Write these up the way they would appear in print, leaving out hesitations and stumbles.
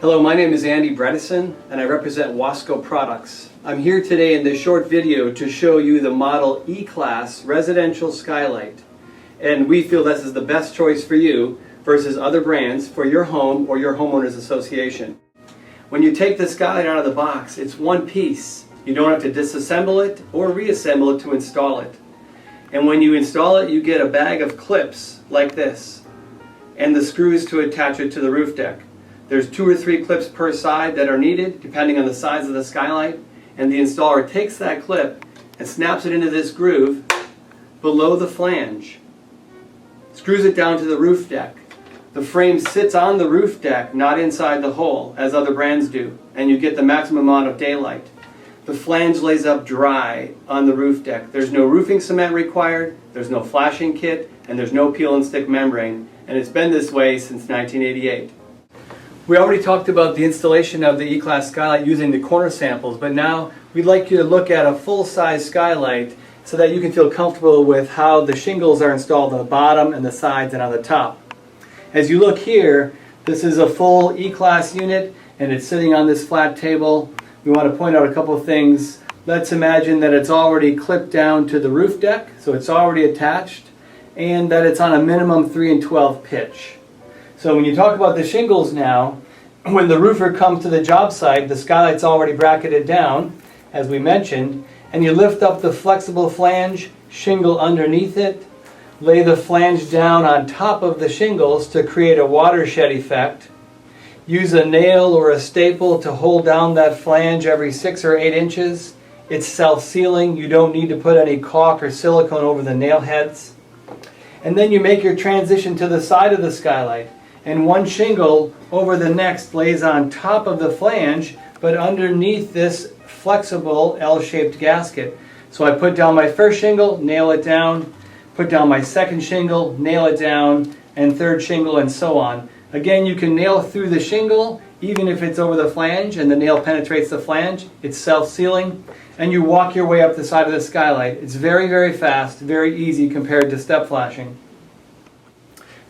Hello, my name is Andy Bredesen and I represent Wasco products. I'm here today in this short video to show you the model E-Class residential skylight. And we feel this is the best choice for you versus other brands for your home or your homeowners association. When you take the skylight out of the box, it's one piece. You don't have to disassemble it or reassemble it to install it. And when you install it, you get a bag of clips like this and the screws to attach it to the roof deck. There's 2 or 3 clips per side that are needed depending on the size of the skylight, and the installer takes that clip and snaps it into this groove below the flange, screws it down to the roof deck. The frame sits on the roof deck, not inside the hole as other brands do, and you get the maximum amount of daylight. The flange lays up dry on the roof deck. There's no roofing cement required, there's no flashing kit, and there's no peel and stick membrane, and it's been this way since 1988. We already talked about the installation of the E-Class skylight using the corner samples, but now we'd like you to look at a full-size skylight so that you can feel comfortable with how the shingles are installed on the bottom and the sides and on the top. As you look here, this is a full E-Class unit and it's sitting on this flat table. We want to point out a couple of things. Let's imagine that it's already clipped down to the roof deck, so it's already attached, and that it's on a minimum 3 12 pitch. So when you talk about the shingles now, when the roofer comes to the job site, the skylight's already bracketed down, as we mentioned, and you lift up the flexible flange, shingle underneath it, lay the flange down on top of the shingles to create a watershed effect. Use a nail or a staple to hold down that flange every 6 or 8 inches. It's self-sealing. You don't need to put any caulk or silicone over the nail heads. And then you make your transition to the side of the skylight. And one shingle over the next lays on top of the flange, but underneath this flexible L-shaped gasket. So I put down my first shingle, nail it down, put down my second shingle, nail it down, and third shingle, and so on. Again, you can nail through the shingle, even if it's over the flange and the nail penetrates the flange. It's self-sealing, and you walk your way up the side of the skylight. It's very, very fast, very easy compared to step flashing.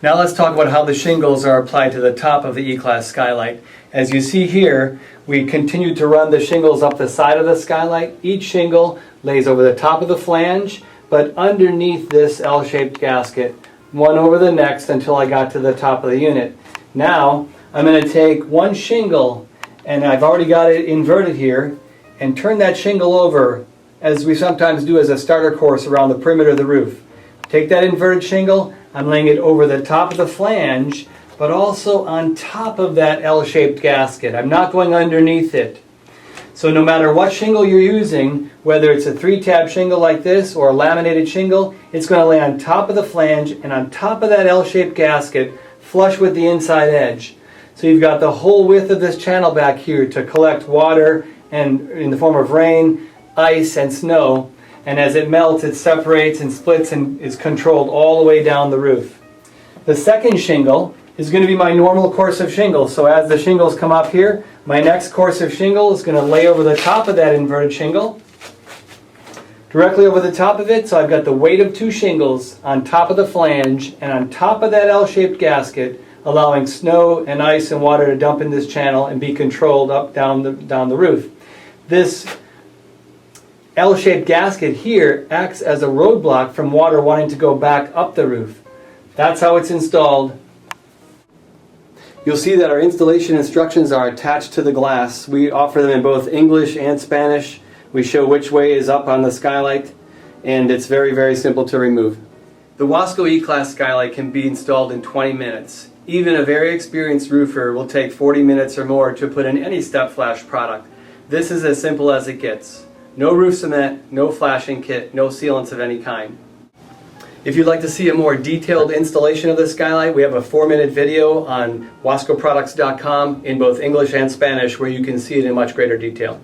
Now let's talk about how the shingles are applied to the top of the E-Class skylight. As you see here, we continue to run the shingles up the side of the skylight. Each shingle lays over the top of the flange, but underneath this L-shaped gasket, one over the next until I got to the top of the unit. Now I'm going to take one shingle, and I've already got it inverted here, and turn that shingle over, as we sometimes do as a starter course around the perimeter of the roof. Take that inverted shingle, I'm laying it over the top of the flange, but also on top of that L-shaped gasket. I'm not going underneath it. So no matter what shingle you're using, whether it's a 3-tab shingle like this or a laminated shingle, it's going to lay on top of the flange and on top of that L-shaped gasket, flush with the inside edge. So you've got the whole width of this channel back here to collect water and in the form of rain, ice, and snow. And as it melts, it separates and splits and is controlled all the way down the roof. The second shingle is going to be my normal course of shingles. So as the shingles come up here, my next course of shingle is going to lay over the top of that inverted shingle, directly over the top of it. So I've got the weight of 2 shingles on top of the flange and on top of that L-shaped gasket, allowing snow and ice and water to dump in this channel and be controlled up down the roof. This L-shaped gasket here acts as a roadblock from water wanting to go back up the roof. That's how it's installed. You'll see that our installation instructions are attached to the glass. We offer them in both English and Spanish. We show which way is up on the skylight, and it's very, very simple to remove. The Wasco E-Class skylight can be installed in 20 minutes. Even a very experienced roofer will take 40 minutes or more to put in any step flash product. This is as simple as it gets. No roof cement, no flashing kit, no sealants of any kind. If you'd like to see a more detailed installation of the skylight, we have a 4-minute video on wascoproducts.com in both English and Spanish where you can see it in much greater detail.